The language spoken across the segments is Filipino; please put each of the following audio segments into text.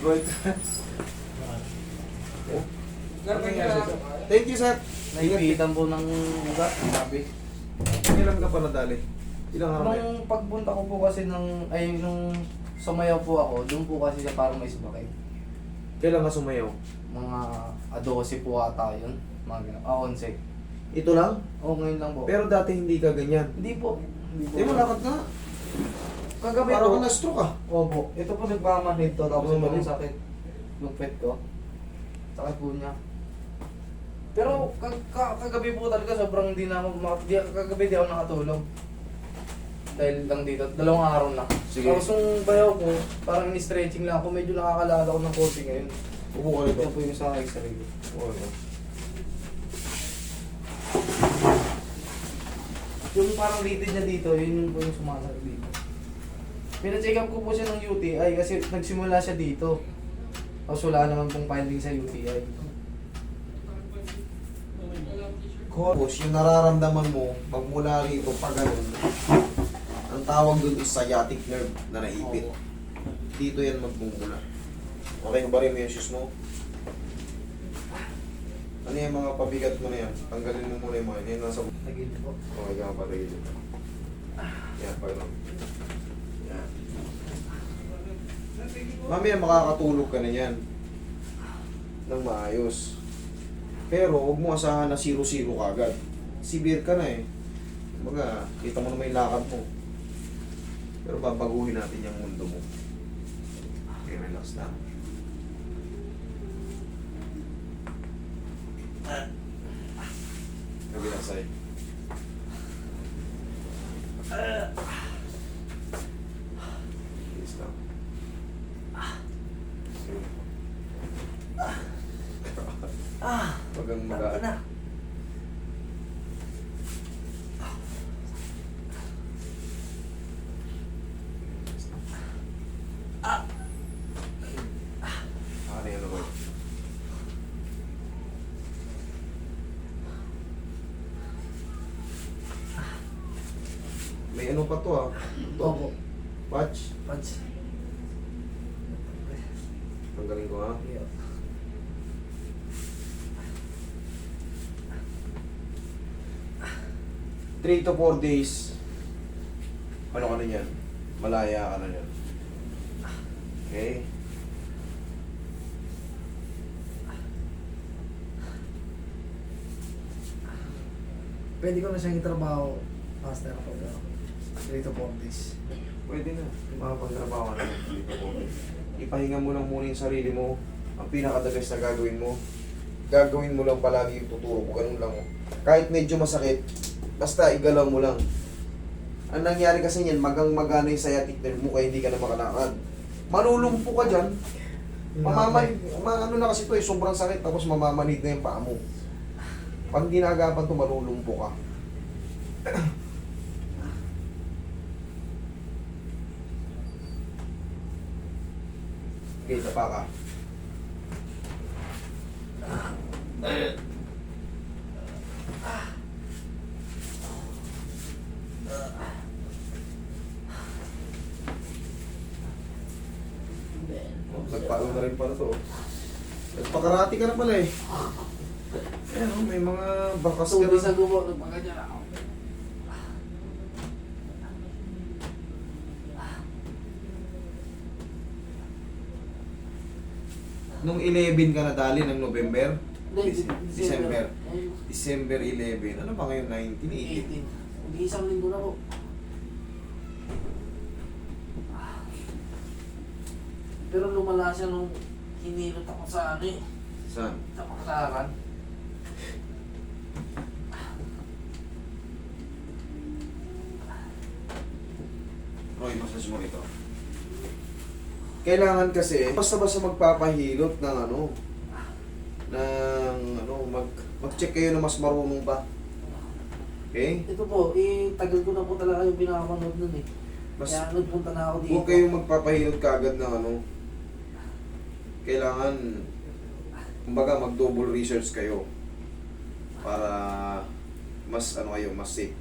Good. Oh. Thank you, sir. Naipitan po ng ugat, sabi. Kailan ka pa nadali? Ilang araw na yun? Nung pagpunta ko po kasi nung sumayaw po ako, doon po kasi siya parang may sumakay. Kailan ka sumayaw? Mga 12 po ata yun. Mga gano'n. 11. Ito lang? Oo, ngayon lang po. Pero dati hindi ka ganyan. Hindi po. Hindi po. Eh, malakad ka. Kagabi Parang po. ka na-stroke ah. Opo. Ito po nagpamanhid to. Tapos ito Nagmamanhid. yung sakit. Yung pet ko. Sakit po niya. Pero kagabi po talaga sobrang hindi na ako kagabi di ako nakatulog. Dahil lang dito, 2 araw na. Sige. Tapos yung bayaw ko, parang in-stretching lang ako. Medyo nakakalala ko ng konti ngayon. Upo ka rito. Ito po yung sa x-ray ko. Okay. Yung parang rated niya dito, yun yung po yung sumasakit dito. Pina-check up ko po siya ng UTI kasi nagsimula siya dito. Tapos wala naman pong finding sa UTI. Tapos yung nararamdaman mo, magmula rito pa ganun, ang tawag doon is sciatic nerve na naipit. Oo. Dito yan magmumula. Okay, hubarin mo yung shoes mo. Ano yung mga pabigat mo na yan? Tanggalin mo muna yung mga yan. Yung nasa... Nagil po. Okay ka pa rin. Yan, parang... Yan. Mamaya makakatulog ka na yan. Nang maayos. Pero huwag mo asahan na 0-0 ka agad. Severe ka na eh. Kumbaga, kita mo naman yung lakad mo. Pero babaguhin natin yung mundo mo. Okay, relax na. Kabilang side. Please lang. Wag kang mag-a- Ano yan, Roy? May ano pa to ah. Ito. Opo. Patch. Punch. Tanggalin ko ha. Yeah. Three to 4 days. Ano ka na yan? Malaya ka na yan. Okay? Pwede ko na siyang itrabaho faster ako. 3 to 4 days. Pwede na. Makapagtrabaho ka na. Three to 4 days. Ipahinga mo lang muna yung sarili mo. Ang pinaka-the best na gagawin mo lang palagi yung tuturo ko. Ganun lang. Kahit medyo masakit, basta igalaw mo lang. Ang nangyari kasi niyan, magang-magana yung sciatic nerve mo kaya hindi ka na makalakad. Malulumpo ka dyan. Ano na kasi ito eh, sobrang sakit tapos mamamanid na yung paa mo. Pag ginagapan to, malulumpo ka. Okay, tapa ka. Oh, nagpalo na rin pala to. Nagpakarati ka na pala eh. Ayan, oh, may mga bakas ka 2 days na. ago po, nagpaganyan ako. Nung 11 ka nadali ng November? Hindi, December. Ay, December 11. Ano ba ngayon? 19, 18? 18. Hindi isang linggo na po. Pero lumala siya nung hinilot ako sa ano eh, Saan? sa pakasaran. Roy, massage mo rito. Kailangan kasi, basta-basta magpapahilot ng mag-check kayo na mas marunong pa. Okay? Ito po, tagal ko na po talaga yung pinapanood nun eh. Mas, Kaya nagpunta na ako dito. huwag kayong magpapahilot kaagad ng kailangan, kumbaga mag-double research kayo para mas kayo, mas safe.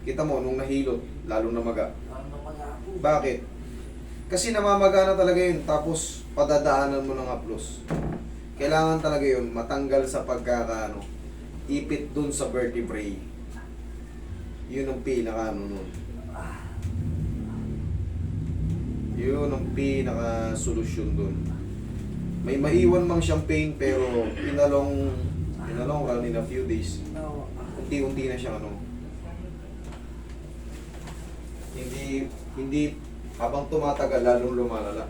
Kita mo, nung nahilot, lalo na maga. Ano naman ako. Bakit? Kasi namamagana talaga yun, tapos padadaanan mo ng haplos. Kailangan talaga yun, matanggal sa pagkakaano, ipit dun sa vertebrae. Yun ang pinaka ano nun. Yun ang pinaka solusyon dun. May maiwan mang siyang pain, pero inalong run in a few days, Oo. unti-unti na siyang ano. Hindi habang tumatagal lalong lumalala.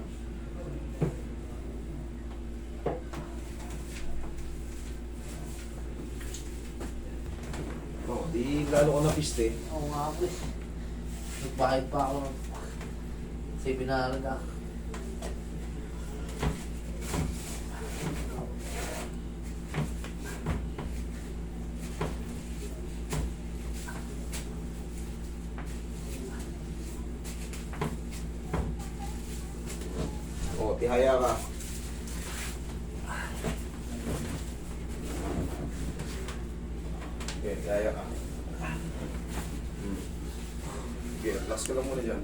Oh, di lalo ko na piste. Oo nga po eh. Nagbayad pa ako ng 700 ah. Oh, tihaya ka. Okay, tihaya ka. Okay, relax ka lang muna dyan.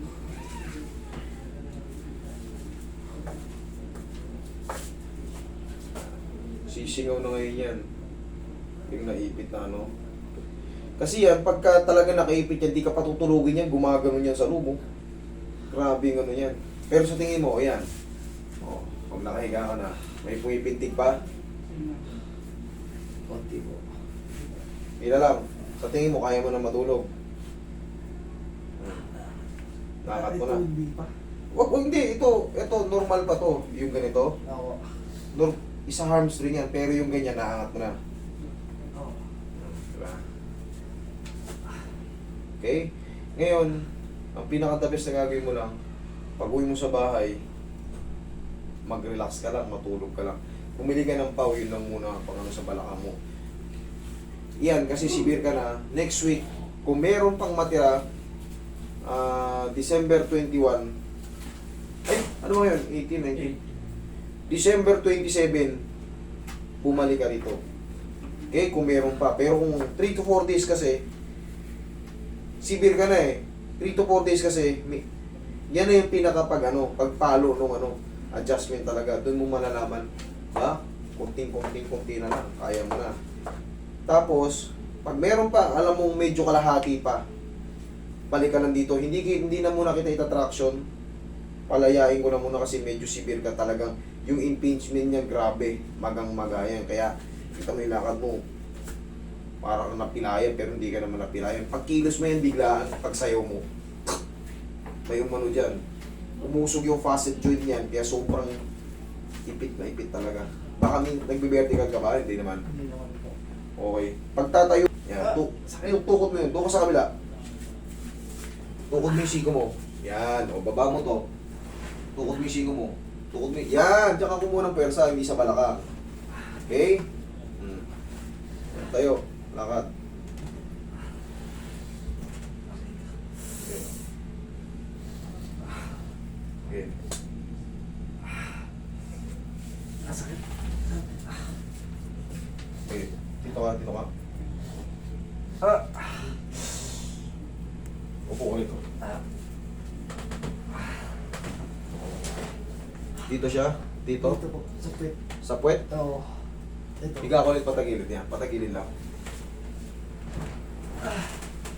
Sisingaw na ngayon yan. Yung naipit na ano. Kasi yan, pagka talaga nakaipit yan, di ka patutulugin yan, gumagano yan sa lumo. Grabe yung ano yan. Pero sa tingin mo, ayan. Oh, pag nakahiga ka na, may pumipintig pa. Konti po. Ila lang. Sa tingin mo, kaya mo na matulog. Nakat mo na. Hindi pa. Wag, hindi. Ito, normal pa to. Yung ganito. Oo. Isa hamstring yan, pero yung ganyan, naangat mo na. Oo. Diba? Okay? Ngayon, ang pinaka-the best na gagawin mo lang, pag uwi mo sa bahay, mag-relax ka lang, matulog ka lang. Pumili ka ng pau, yun lang muna pang ano sa balakang mo. Yan, kasi severe ka na. Next week, kung meron pang matira, December 21, ay, ano ba yun? 18, 19. December 27, bumalik ka rito. Okay, kung meron pa. Pero kung 3 to 4 days kasi, severe ka na eh. 3 to 4 days kasi, yan na yung pinakapag pagpalo nung adjustment talaga. Doon mo malalaman, ha? Kunting-kunting na lang, kaya mo na. Tapos, pag meron pa, alam mong medyo kalahati pa, balik ka lang dito. Hindi na muna kita itatraction. Palayain ko na muna kasi medyo severe ka talagang. Yung impingement niya grabe, magang-magayan. Kaya, kita mo yung lakad mo. Parang napilayan, pero hindi ka naman napilayan. Pag kilos mo yan, biglaan. Pag sayaw mo, may umano dyan. Umusog yung facet joint niyan, kaya sobrang ipit na ipit talaga. Baka nagbe-vertical ka ba? Hindi naman. Hindi naman po. Okay. Pagtatayo, yan, tukot mo yun. Tukot sa kabila. Tukot mo yung siko mo. Yan, o baba mo to. Tukot mo yung siko mo. Tukot mo yung... Yan, tsaka kumuha ng pwersa, hindi sa balakang. Okay? Tayo, lakad. Okay. Okay. Nasakit. Okay. Dito ka. Upo ko ito. Dito siya? Dito? Ito po. Sakit. Sa puwet? Oo. Ito. Higa ko ulit patagilid yan. Patagilid lang.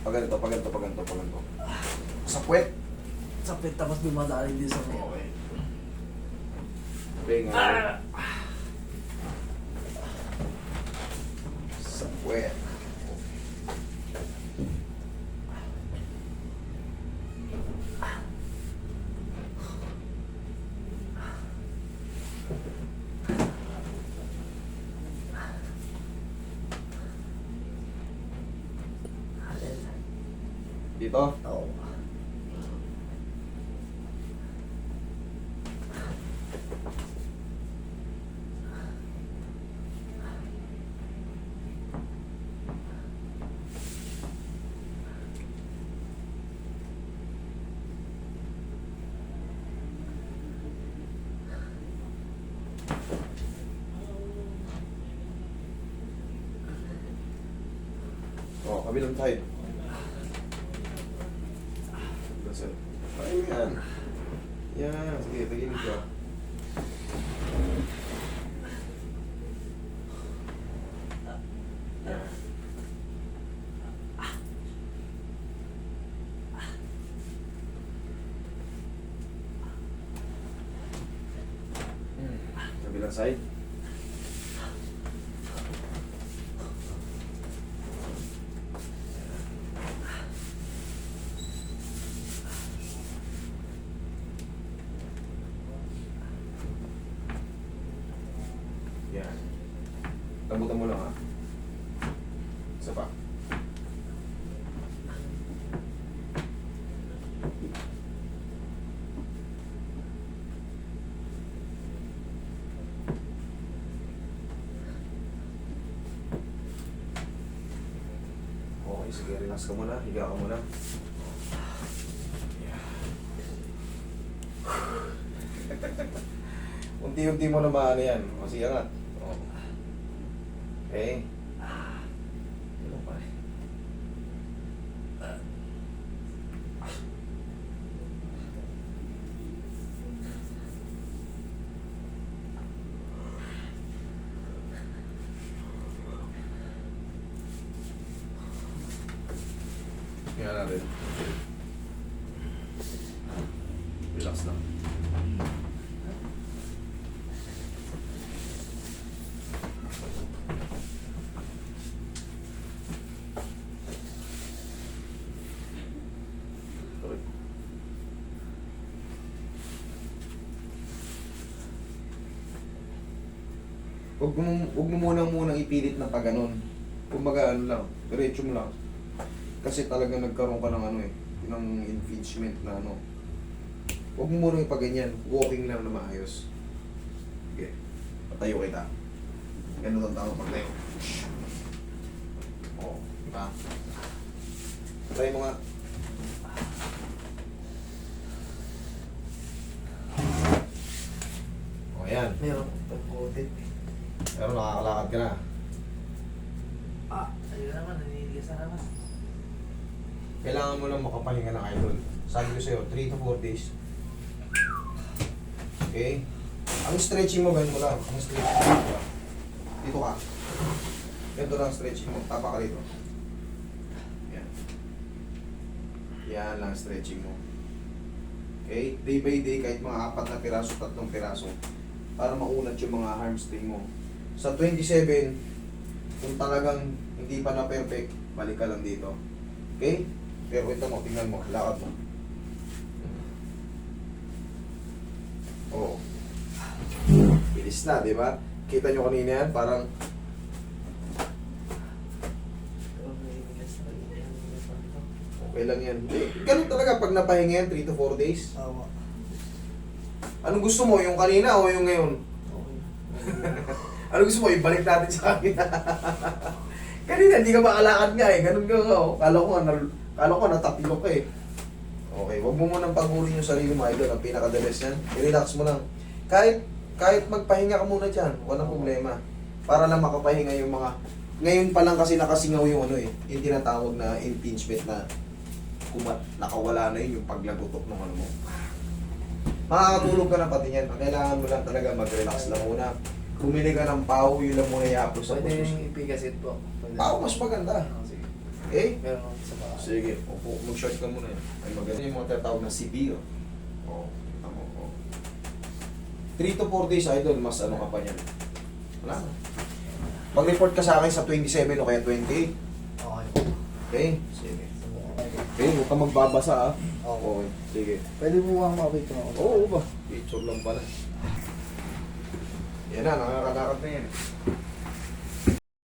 Paganto. Sa puwet? Sakit tapos dumadaan din sa mga. Okay. Penga. Sa puwet. Dito? Oo. Oh, kabilang side. Ay, yan. Yan, sige, tagilid ka. Yan. Kabilang side. Yan. Lambutan mo lang ha. Isa pa. Okay, sige, relax ka muna. Higa ka muna. Yeah. Unti-unti mo na maano yan. Kasi angat. Oh. Okay. Ano pa eh. Yan natin. Relax lang. Sorry. Huwag mo munang ipilit na pa ganun. Kumbaga ano lang, diretso mo lang. Kasi talaga nagkaroon ka ng ano eh, ng infringement na ano. Huwag mo muna ipaganyan, walking lang na maayos. Okay, patayo kita. Ganun ang tama pagtayo. Oo, diba? Try mo nga. O yan, Meron pag-audit. pero nakakalakad ka na. Ayun naman, naninigas na naman. Kailangan mo lang makapahinga ng idol. Sabi ko sa'yo, 3 to 4 days. Okay? Ang stretching mo, ganun mo lang. Ang stretching mo, dito ka. Dito ka. Ganito lang ang stretching mo. Tapa ka dito. Yan. Yan lang ang stretching mo. Okay? Day by day, kahit mga 4 na piraso, 3 piraso, para maunat yung mga hamstring mo. Sa 27, kung talagang hindi pa na perfect, balik ka lang dito. Okay? Pero ito mo, tingnan mo, lakad mo. Oo. Bilis na, di ba? Kita nyo kanina yan, parang Pero naninigas na rin yan. okay lang yan. Ganun talaga pag napahinga yan, 3 to 4 days. Tawa. Anong gusto mo, yung kanina o yung ngayon? Okay. Anong gusto mo, ibalik natin sa akin. Kanina, hindi ka makalakad nga eh. Ganun ka nga. Oh. Kala ko natapilok ka eh. Okay, wag mo munang pagurin yung sarili mo, idol. Ang pinaka-the best yan. I-relax mo lang. Kahit magpahinga ka muna dyan, walang problema. Para lang makapahinga yung mga... Ngayon pa lang kasi nakasingaw yung ano eh. Yung tinatawag na impingement na nakawala na yun yung paglagutok ng ano mo. Makakatulog ka na pati yan. Ang kailangan mo lang talaga mag-relax lang muna. Bumili ka ng pau, yun lang muna i-upload sa Pwede pusos. yung ipigasit po. Pwede. Pau, mas maganda. Sige. Okay? Meron ako sa baka. Sige, upo, mag-short ka muna yan. Ay maganda yung mga tatawag na severe. Oo, tama ko. 3 to 4 days, idol, mas ano ka pa niyan. Wala na. Mag-report ka sa akin sa 27 o kaya 28. Okay po. Okay? Sige. Okay. Okay, huwag ka magbabasa ah. Okay. Okay, sige. Pwede po bang makapit ko ako? Oo ba? Picture lang pala. Yan na, nakakalakad na yan.